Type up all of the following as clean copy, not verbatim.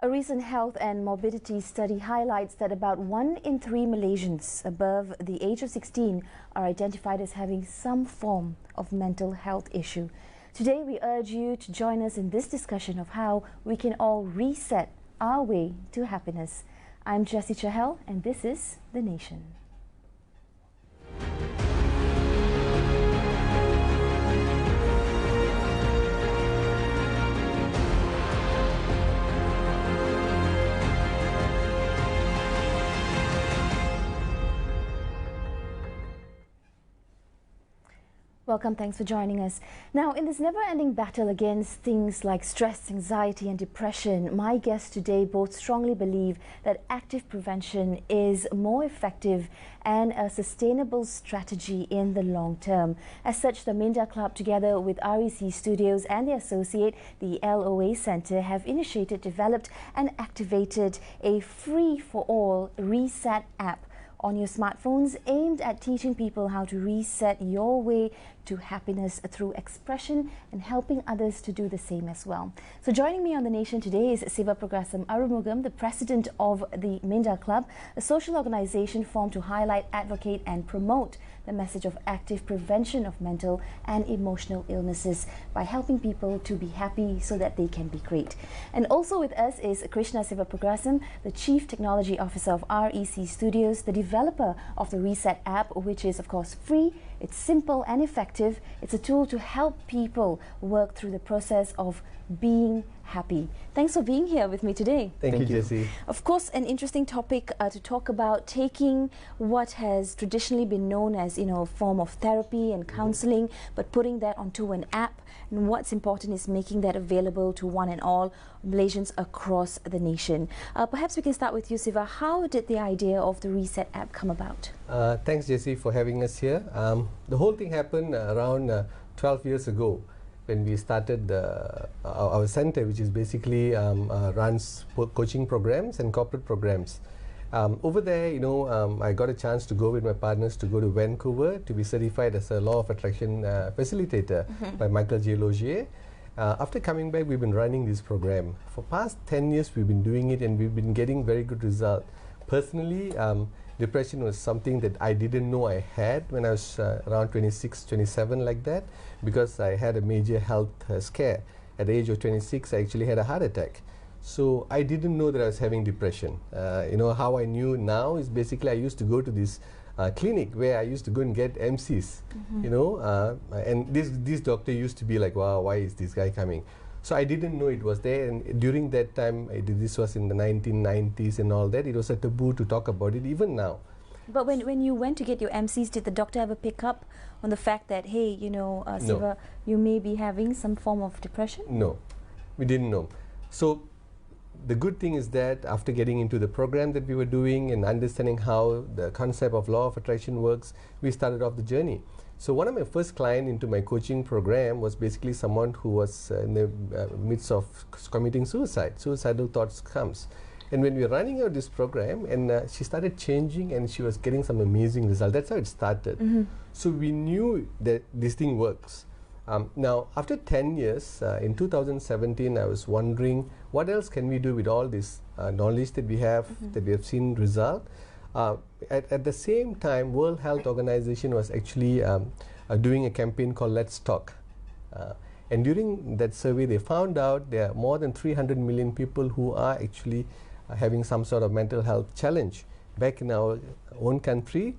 A recent health and morbidity study highlights that about 1 in 3 Malaysians above the age of 16 are identified as having some form of mental health issue. Today, we urge you to join us in this discussion of how we can all reset our way to happiness. I'm Jessie Chahel, and this is The Nation. Welcome, thanks for joining us. Now, in this never-ending battle against things like stress, anxiety and depression, my guests today both strongly believe that active prevention is more effective and a sustainable strategy in the long term. As such, the Minda Club, together with R.E.C Studios and the associate, the LOA Centre, have initiated, developed and activated a free-for-all reset app on your smartphones aimed at teaching people how to reset your way to happiness through expression and helping others to do the same as well. So joining me on The Nation today is Sivapragasam Arumugam, the president of the Minda Club, a social organization formed to highlight, advocate and promote the message of active prevention of mental and emotional illnesses by helping people to be happy so that they can be great. And also with us is Kreshna Sivapragasam, the Chief Technology Officer of R.E.C Studios, the developer of the Reset app, which is of course free, it's simple and effective. It's a tool to help people work through the process of being happy. Thanks for being here with me today. Thank you, Jessie. Of course, an interesting topic to talk about, taking what has traditionally been known as, a form of therapy and counseling, but putting that onto an app. And what's important is making that available to one and all Malaysians across the nation. Perhaps we can start with you, Siva. How did the idea of the Reset app come about? Thanks, Jessie, for having us here. The whole thing happened around 12 years ago, when we started our center, which is basically runs coaching programs and corporate programs. Over there, I got a chance to go with my partners to go to Vancouver to be certified as a Law of Attraction facilitator by Michael J. Logier. After coming back, we've been running this program. For past 10 years, we've been doing it and we've been getting very good results. Personally, depression was something that I didn't know I had when I was around 26, 27 like that, because I had a major health scare. At the age of 26, I actually had a heart attack. So I didn't know that I was having depression. How I knew now is basically I used to go to this clinic where I used to go and get MCs, and this doctor used to be like, wow, why is this guy coming? So I didn't know it was there, and during that time, this was in the 1990s and all that, it was a taboo to talk about it even now. But when you went to get your MCs, did the doctor ever pick up on the fact that, hey, Siva, you may be having some form of depression? No, we didn't know. So the good thing is that after getting into the program that we were doing and understanding how the concept of Law of Attraction works, we started off the journey. So one of my first clients into my coaching program was basically someone who was in the midst of committing suicide. Suicidal thoughts comes. And when we were running out this program, and she started changing and she was getting some amazing results. That's how it started. So we knew that this thing works. Now, after 10 years, in 2017, I was wondering what else can we do with all this knowledge that we have, that we have seen result. At the same time, World Health Organization was actually doing a campaign called Let's Talk. And during that survey, they found out there are more than 300 million people who are actually having some sort of mental health challenge. Back in our own country,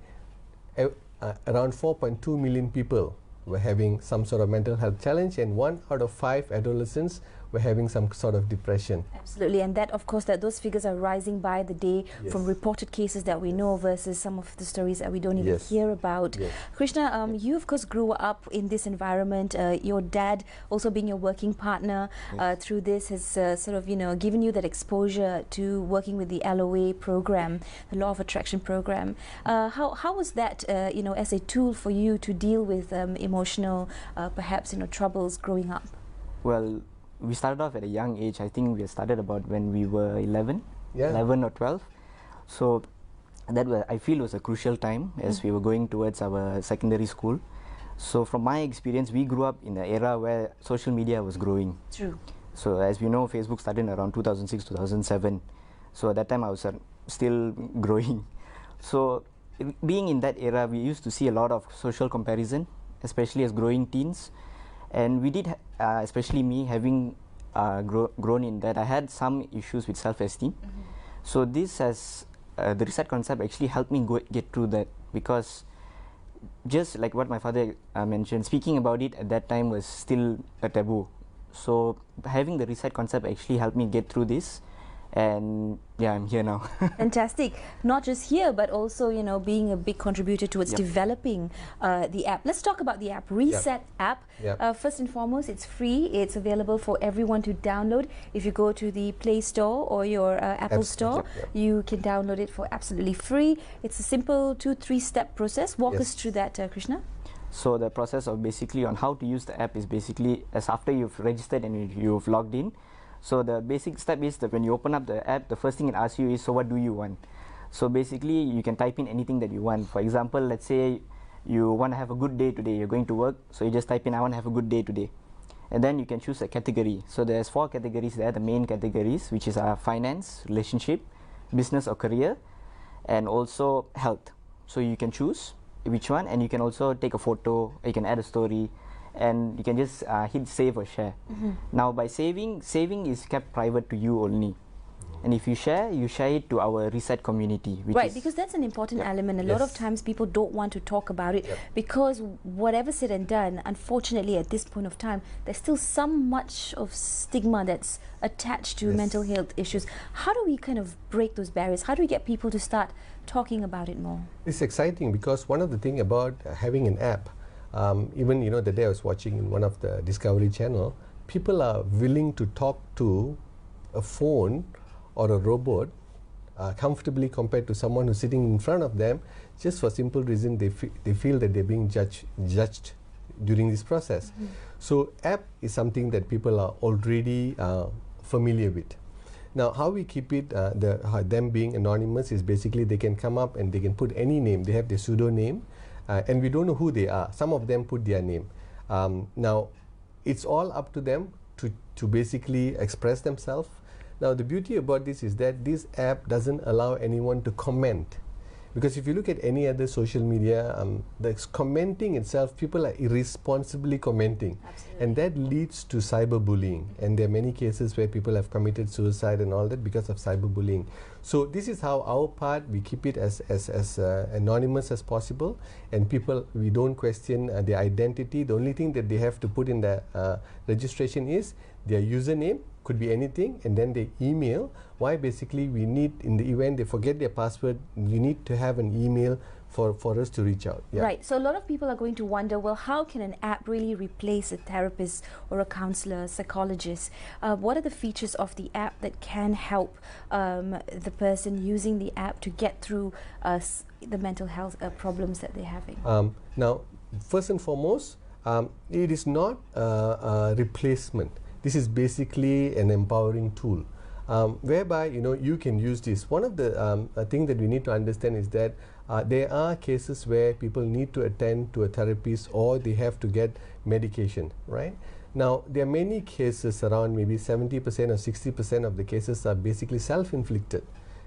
around 4.2 million people were having some sort of mental health challenge, and 1 out of 5 adolescents were having some sort of depression. Absolutely, and that, of course, those figures are rising by the day from reported cases that we know versus some of the stories that we don't even hear about. Krishna, you of course grew up in this environment. Your dad, also being your working partner through this, has sort of given you that exposure to working with the LOA program, the Law of Attraction program. How was that, as a tool for you to deal with emotional, perhaps troubles growing up? Well, we started off at a young age. I think we started about when we were 11 or 12. So that I feel was a crucial time as we were going towards our secondary school. So from my experience, we grew up in an era where social media was growing. True. So as we know, Facebook started in around 2006, 2007. So at that time I was still growing. So being in that era, we used to see a lot of social comparison, especially as growing teens. And we did, especially me, having grown in that, I had some issues with self-esteem. So this has, the reset concept actually helped me get through that, because just like what my father mentioned, speaking about it at that time was still a taboo. So having the reset concept actually helped me get through this. And yeah, I'm here now. Fantastic. Not just here, but also, you know, being a big contributor towards developing the app. Let's talk about the app, Reset app. First and foremost, it's free. It's available for everyone to download. If you go to the Play Store or your Apple Store, you can download it for absolutely free. It's a simple 2-3 step process. Walk us through that, Krishna. So the process of basically on how to use the app is basically as after you've registered and you've logged in. So the basic step is that when you open up the app, the first thing it asks you is, so what do you want? So basically you can type in anything that you want. For example, let's say you want to have a good day today, you're going to work, so you just type in, I want to have a good day today. And then you can choose a category. So there's 4 categories there, the main categories, which is finance, relationship, business or career, and also health. So you can choose which one, and you can also take a photo, you can add a story, and you can just hit save or share. Now by saving is kept private to you only. And if you share it to our Reset community. Right, because that's an important element. A lot of times people don't want to talk about it because whatever said and done, unfortunately at this point of time, there's still so much of stigma that's attached to mental health issues. How do we kind of break those barriers? How do we get people to start talking about it more? It's exciting because one of the things about having an app, even, you know, the day I was watching in one of the Discovery channel, people are willing to talk to a phone or a robot comfortably compared to someone who's sitting in front of them, just for simple reason they feel that they're being judged during this process. So app is something that people are already familiar with. Now how we keep it, them being anonymous, is basically they can come up and they can put any name. They have their pseudo name. And we don't know who they are. Some of them put their name. Now, it's all up to them to basically express themselves. Now, the beauty about this is that this app doesn't allow anyone to comment. Because if you look at any other social media, the commenting itself, people are irresponsibly commenting. Absolutely. And that leads to cyberbullying. And there are many cases where people have committed suicide and all that because of cyberbullying. So this is how our part, we keep it as anonymous as possible. And people, we don't question their identity. The only thing that they have to put in the registration is their username, could be anything, and then they email. Why? Basically we need, in the event they forget their password, you need to have an email for us to reach out. Right, so a lot of people are going to wonder, well, how can an app really replace a therapist or a counselor, a psychologist? What are the features of the app that can help the person using the app to get through the mental health problems that they're having? Now, first and foremost, it is not a replacement. This is basically an empowering tool, whereby, you know, you can use this. One of the things that we need to understand is that there are cases where people need to attend to a therapist or they have to get medication, right? Now, there are many cases, around maybe 70% or 60% of the cases are basically self-inflicted.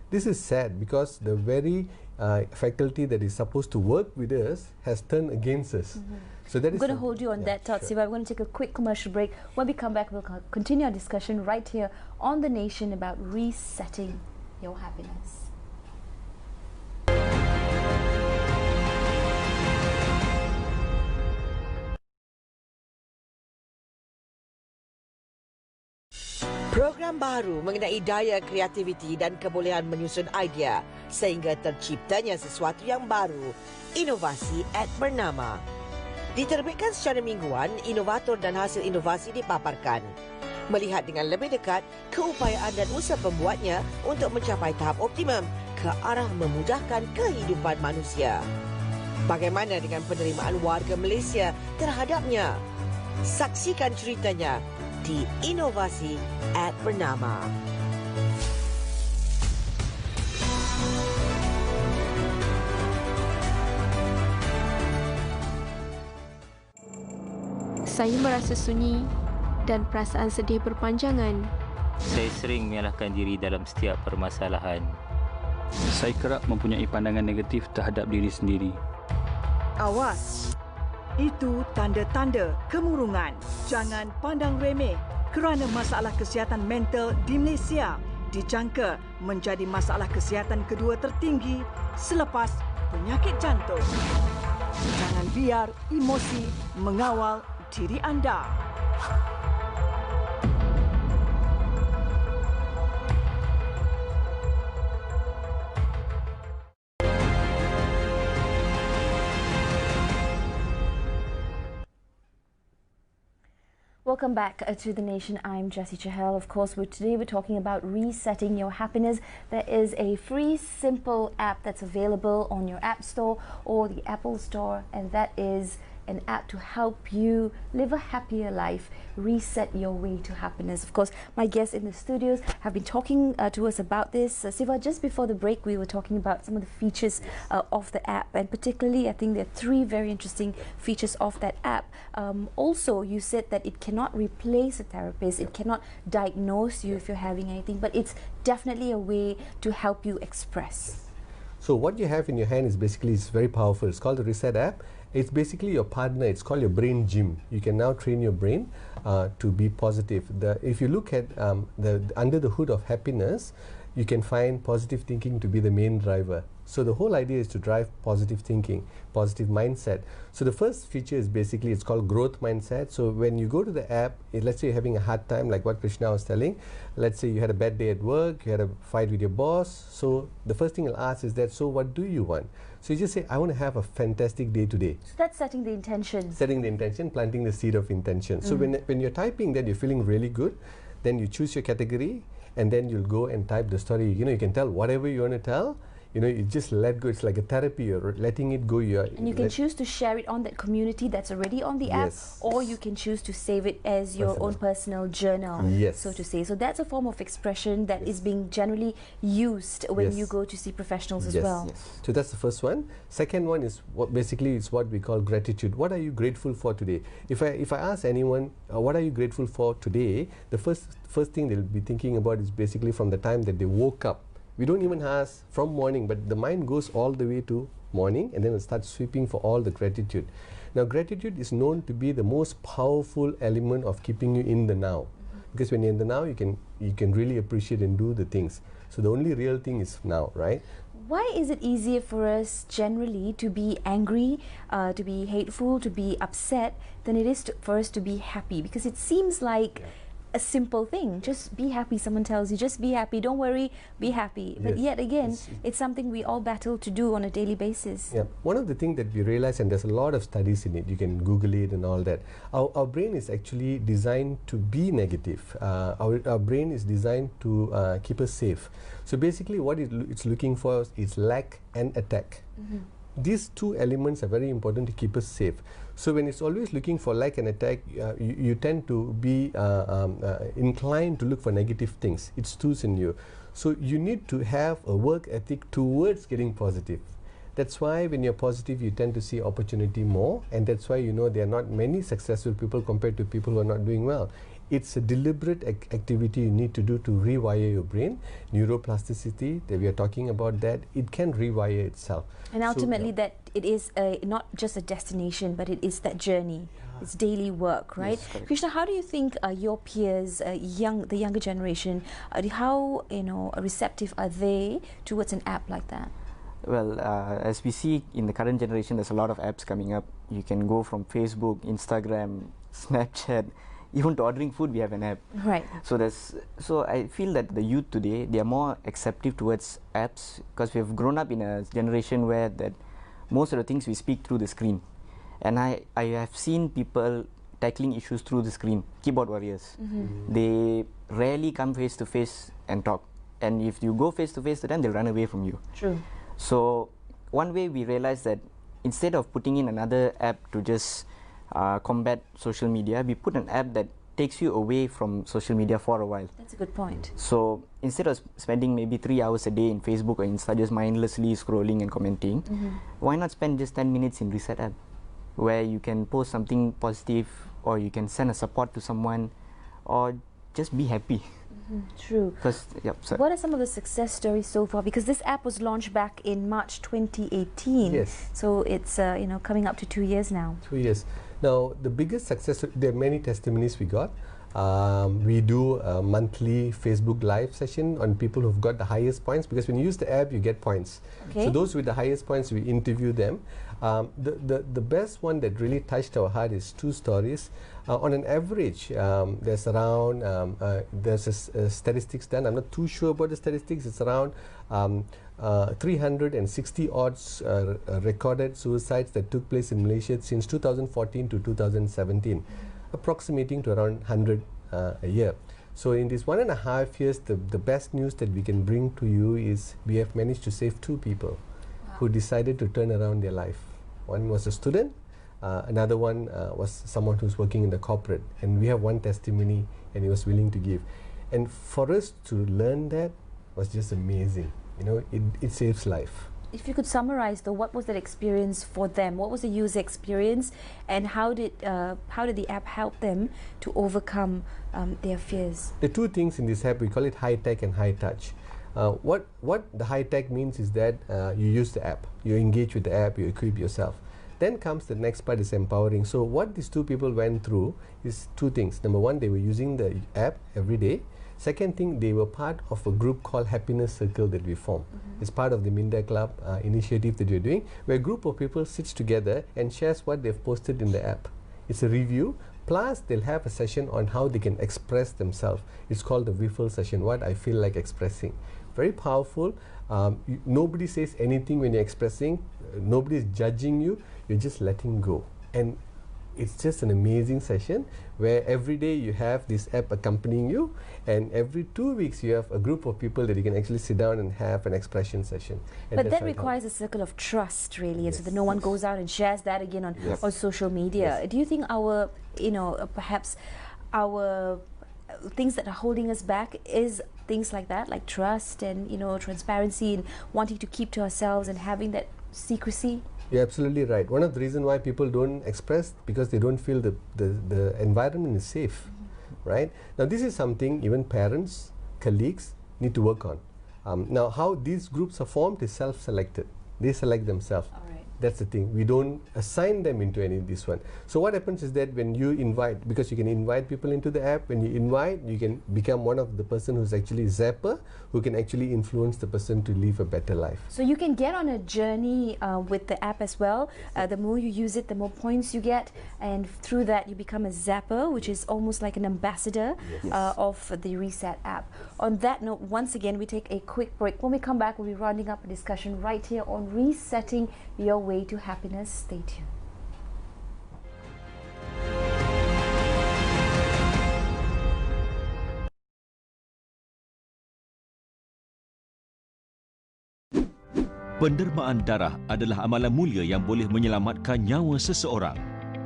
This is sad because the very faculty that is supposed to work with us has turned against us. So that I'm going to hold you on that thought, Siva. I'm going to take a quick commercial break. When we come back, we'll continue our discussion right here on The Nation about resetting your happiness. Program baru mengenai daya kreativiti dan kebolehan menyusun idea sehingga terciptanya sesuatu yang baru. Inovasi @Bernama. Diterbitkan secara mingguan, inovator dan hasil inovasi dipaparkan. Melihat dengan lebih dekat keupayaan dan usaha pembuatnya untuk mencapai tahap optimum ke arah memudahkan kehidupan manusia. Bagaimana dengan penerimaan warga Malaysia terhadapnya? Saksikan ceritanya di Inovasi @Bernama. Saya merasa sunyi dan perasaan sedih berpanjangan. Saya sering menyalahkan diri dalam setiap permasalahan. Saya kerap mempunyai pandangan negatif terhadap diri sendiri. Awas, itu tanda-tanda kemurungan. Jangan pandang remeh kerana masalah kesihatan mental di Malaysia dijangka menjadi masalah kesihatan kedua tertinggi selepas penyakit jantung. Jangan biar emosi mengawal diri anda. Welcome back to The Nation. I'm Jessie Chahel. Of course, today we're talking about resetting your happiness. There is a free, simple app that's available on your App Store or the Apple Store, and that is an app to help you live a happier life, reset your way to happiness. Of course, my guests in the studios have been talking to us about this. Siva, just before the break, we were talking about some of the features of the app, and particularly, I think there are 3 very interesting features of that app. Also, you said that it cannot replace a therapist, it cannot diagnose you if you're having anything, but it's definitely a way to help you express. So what you have in your hand is basically, it's very powerful. It's called the Reset app. It's basically your partner. It's called your brain gym. You can now train your brain to be positive. If you look at under the hood of happiness, you can find positive thinking to be the main driver. So the whole idea is to drive positive thinking, positive mindset. So the first feature is basically, it's called growth mindset. So when you go to the app, let's say you're having a hard time, like what Krishna was telling. Let's say you had a bad day at work, you had a fight with your boss. So the first thing I'll ask is that, so what do you want? So you just say, I want to have a fantastic day today. So that's setting the intention. Setting the intention, planting the seed of intention. So when you're typing that, you're feeling really good, then you choose your category, and then you'll go and type the story. You know, you can tell whatever you want to tell. You know, you just let go. It's like a therapy. You're letting it go. And you can choose to share it on that community that's already on the app, or you can choose to save it as your own personal journal, so to say. So that's a form of expression that is being generally used when you go to see professionals as well. So that's the first one. Second one is basically it's what we call gratitude. What are you grateful for today? If I ask anyone, what are you grateful for today? The first thing they'll be thinking about is basically from the time that they woke up. We don't even ask from morning, but the mind goes all the way to morning, and then it starts sweeping for all the gratitude. Now, gratitude is known to be the most powerful element of keeping you in the now, because when you're in the now, you can really appreciate and do the things. So the only real thing is now, right? Why is it easier for us generally to be angry, to be hateful, to be upset, than it is for us to be happy? Because it seems like a simple thing. Just be happy. Someone tells you, just be happy, don't worry, be happy. But yet again, it's something we all battle to do on a daily basis. Yeah. One of the things that we realize, and there's a lot of studies in it, you can Google it and all that, our brain is actually designed to be negative. Our brain is designed to keep us safe. So basically what it's looking for is lack and attack. These 2 elements are very important to keep us safe. So when it's always looking for lack and attack, you tend to be inclined to look for negative things. It stews in you. So you need to have a work ethic towards getting positive. That's why when you're positive, you tend to see opportunity more, and that's why you know there are not many successful people compared to people who are not doing well. It's a deliberate activity you need to do to rewire your brain. Neuroplasticity, that we are talking about that, it can rewire itself. And ultimately that it is not just a destination, but it is that journey. It's daily work, right? Yes, Krishna, how do you think your peers, the younger generation, how receptive are they towards an app like that? Well, as we see in the current generation, there's a lot of apps coming up. You can go from Facebook, Instagram, Snapchat, even to ordering food, we have an app. Right. So I feel that the youth today, they are more acceptive towards apps, because we have grown up in a generation where that most of the things we speak through the screen. And I have seen people tackling issues through the screen, keyboard warriors. They rarely come face to face and talk. And if you go face to face to them, they'll run away from you. True. So one way we realized that instead of putting in another app to just combat social media, we put an app that takes you away from social media for a while. That's a good point. So instead of spending maybe 3 hours a day in Facebook or Insta just mindlessly scrolling and commenting, why not spend just 10 minutes in Reset app, where you can post something positive, or you can send a support to someone, or just be happy. True. What are some of the success stories so far? Because this app was launched back in March 2018. Yes. So it's coming up to 2 years now. 2 years. Now the biggest success, there are many testimonies we got. We do a monthly Facebook live session on people who've got the highest points, because when you use the app you get points. Okay. So those with the highest points, we interview them. The best one that really touched our heart is 2 stories. On an average, there's around, there's a statistics done. I'm not too sure about the statistics. It's around 360 odds recorded suicides that took place in Malaysia since 2014 to 2017, approximating to around 100 a year. So in this 1.5 years, the best news that we can bring to you is we have managed to save 2 people who decided to turn around their life. One was a student, another one was someone who's working in the corporate, and we have one testimony and he was willing to give. And for us to learn that was just amazing. You know, it saves life. If you could summarize though, what was that experience for them? What was the user experience, and how did the app help them to overcome their fears? The 2 things in this app, we call it high tech and high touch. What the high tech means is that you use the app, you engage with the app, you equip yourself. Then comes the next part, is empowering. So what these 2 people went through is 2 things. Number 1, they were using the app every day. Second thing, they were part of a group called Happiness Circle that we formed. It's part of the Minda Club initiative that we're doing, where a group of people sits together and shares what they've posted in the app. It's a review, plus they'll have a session on how they can express themselves. It's called the Wiffle session, what I feel like expressing. Very powerful. Nobody says anything when you're expressing. Nobody's judging you. You're just letting go. And it's just an amazing session where every day you have this app accompanying you, and every 2 weeks you have a group of people that you can actually sit down and have an expression session. But that requires a circle of trust, really, and so that no one goes out and shares that again on social media. Do you think our, perhaps our things that are holding us back is things like that, like trust and transparency and wanting to keep to ourselves and having that secrecy? You're absolutely right. One of the reasons why people don't express, because they don't feel the environment is safe, right? Now this is something even parents, colleagues need to work on. Now how these groups are formed is self-selected. They select themselves. That's the thing. We don't assign them into any of this one. So what happens is that when you invite, because you can invite people into the app, when you invite, you can become one of the person who's actually zapper, who can actually influence the person to live a better life. So you can get on a journey with the app as well. The more you use it, the more points you get, and through that you become a zapper, which is almost like an ambassador of the Reset app. On that note, once again, we take a quick break. When we come back, we'll be rounding up a discussion right here on resetting your way to happiness. Stay tuned. Pendermaan darah adalah amalan mulia yang boleh menyelamatkan nyawa seseorang.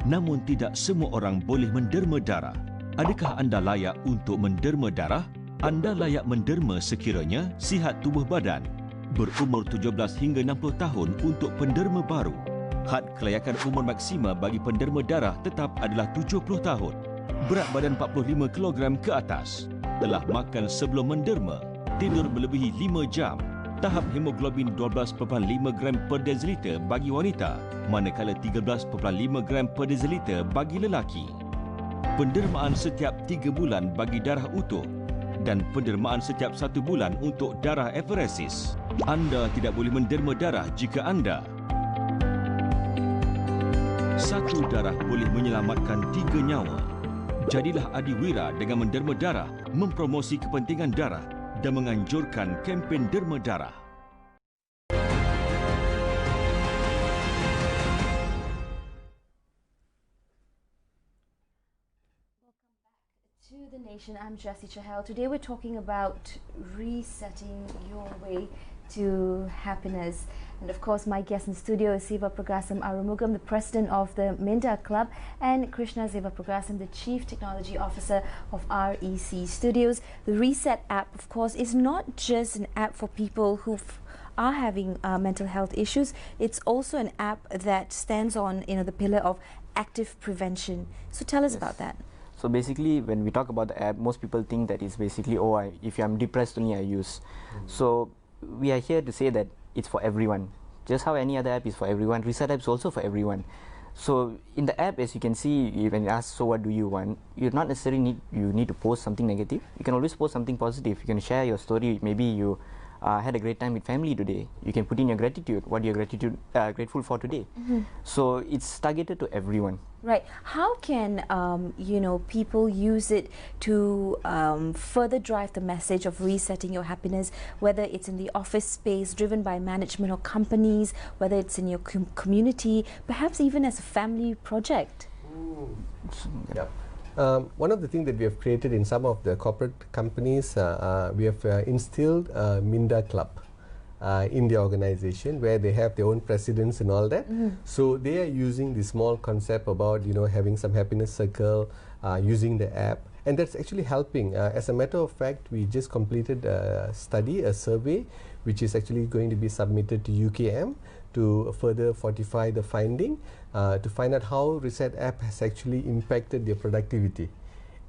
Namun tidak semua orang boleh menderma darah. Adakah anda layak untuk menderma darah? Anda layak menderma sekiranya sihat tubuh badan, berumur 17 hingga 60 tahun untuk penderma baru. Had kelayakan umur maksima bagi penderma darah tetap adalah 70 tahun. Berat badan 45 kg ke atas. Telah makan sebelum menderma. Tidur melebihi 5 jam. Tahap hemoglobin 12.5 gram per desiliter bagi wanita, manakala 13.5 gram per desiliter bagi lelaki. Pendermaan setiap 3 bulan bagi darah utuh dan pendermaan setiap 1 bulan untuk darah aferesis. Anda tidak boleh menderma darah jika anda satu darah boleh menyelamatkan 3 nyawa. Jadilah adiwira dengan menderma darah, mempromosi kepentingan darah dan menganjurkan kempen derma darah. To the nation, I'm Jessie Chahal. Today we're talking about resetting your way to happiness. And of course, my guest in studio is Sivapragasam Arumugam, the president of the Minda Club, and Kreshna Sivapragasam, the chief technology officer of R.E.C. Studios. The Reset app, of course, is not just an app for people who are having mental health issues. It's also an app that stands on the pillar of active prevention. So tell us about that. So basically, when we talk about the app, most people think that it's basically, oh, if I'm depressed only I use. So we are here to say that it's for everyone. Just how any other app is for everyone, Reset app is also for everyone. So in the app, as you can see, when you ask, so what do you want? You not necessarily need to post something negative. You can always post something positive. You can share your story. Maybe you had a great time with family today. You can put in your gratitude. What you're grateful for today. So it's targeted to everyone. Right. How can you know, people use it to further drive the message of resetting your happiness, whether it's in the office space driven by management or companies, whether it's in your community, perhaps even as a family project? Yep. One of the things that we have created in some of the corporate companies, we have instilled Minda Club in the organization, where they have their own presidents and all that. So they are using the small concept about, you know, having some happiness circle, using the app, and that's actually helping. As a matter of fact, we just completed a study, a survey, which is actually going to be submitted to UKM to further fortify the finding, to find out how Reset app has actually impacted their productivity.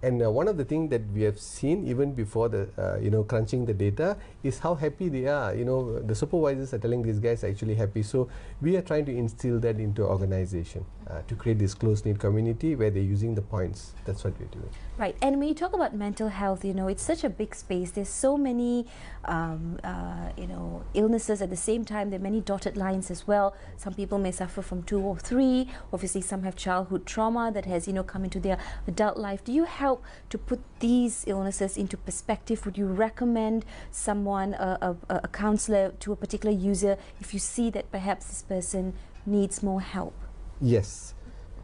And one of the things that we have seen even before the you know, crunching the data is how happy they are. You know, the supervisors are telling these guys are actually happy. So we are trying to instill that into organization to create this close-knit community where they're using the points. That's what we're doing. Right. And when you talk about mental health, you know, it's such a big space. There's so many you know, illnesses at the same time. There are many dotted lines as well. Some people may suffer from 2 or 3. Obviously, some have childhood trauma that has, you know, come into their adult life. Do you help to put these illnesses into perspective? Would you recommend someone, a counselor, to a particular user if you see that perhaps this person needs more help? Yes,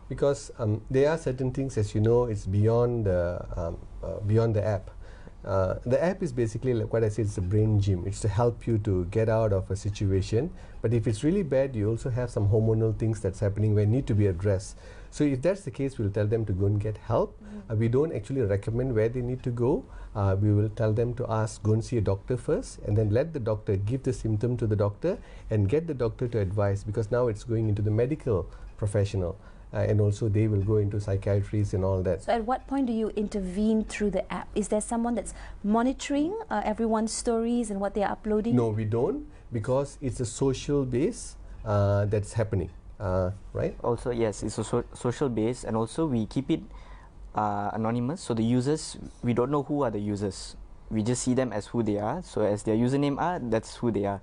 because there are certain things, as you know, it's beyond the app. The app is basically, like what I said, it's a brain gym. It's to help you to get out of a situation. But if it's really bad, you also have some hormonal things that's happening where need to be addressed. So if that's the case, we'll tell them to go and get help. We don't actually recommend where they need to go. We will tell them to go and see a doctor first, and then let the doctor give the symptom to the doctor and get the doctor to advise, because now it's going into the medical professional. And also they will go into psychiatries and all that. So at what point do you intervene through the app? Is there someone that's monitoring everyone's stories and what they're uploading? No, we don't, because it's a social base that's happening, right? Also, yes, it's a social base, and also we keep it anonymous. So the users, we don't know who are the users. We just see them as who they are. So as their username are, that's who they are.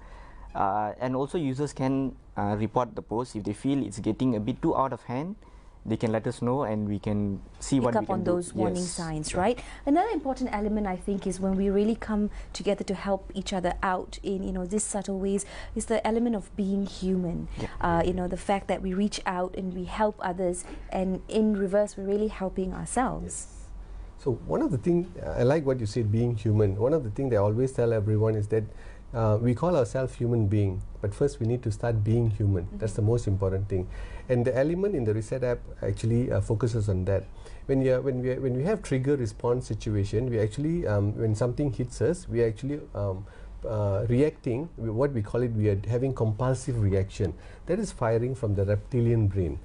And also users can report the post if they feel it's getting a bit too out of hand. They can let us know, and we can see what we can do. Pick up on those warning signs, right? Another important element, I think, is when we really come together to help each other out in, you know, these subtle ways, is the element of being human. You know, the fact that we reach out and we help others, and in reverse, we're really helping ourselves. So one of the things, I like what you said, being human. One of the things I always tell everyone is that we call ourselves human being, but first we need to start being human. That's the most important thing. And the element in the Reset app actually focuses on that. When we have trigger response situation, we actually, when something hits us, we actually reacting, what we call it, we are having compulsive reaction. That is firing from the reptilian brain.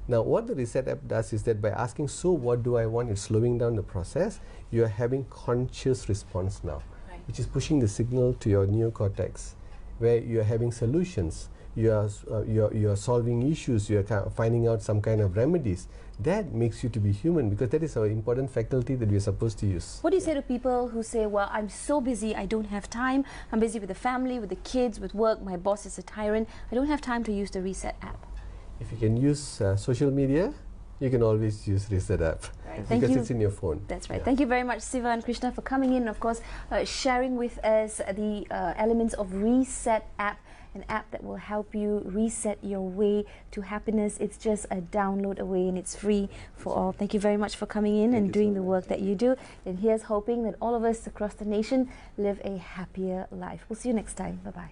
Now what the Reset app does is that by asking, so what do I want, it's slowing down the process. You are having conscious response now, which is pushing the signal to your neocortex, where you are having solutions, you are solving issues, you are finding out some kind of remedies. That makes you to be human, because that is our important faculty that we are supposed to use. What do you say to people who say, well, I'm so busy, I don't have time, I'm busy with the family, with the kids, with work, my boss is a tyrant, I don't have time to use the Reset app? If you can use social media, you can always use Reset app, because it's in your phone. That's right. Thank you very much, Siva and Krishna, for coming in, of course, sharing with us the elements of Reset app, an app that will help you reset your way to happiness. It's just a download away, and it's free for all. Thank you very much for coming in and doing the work that you do. And here's hoping that all of us across the nation live a happier life. We'll see you next time. Bye-bye.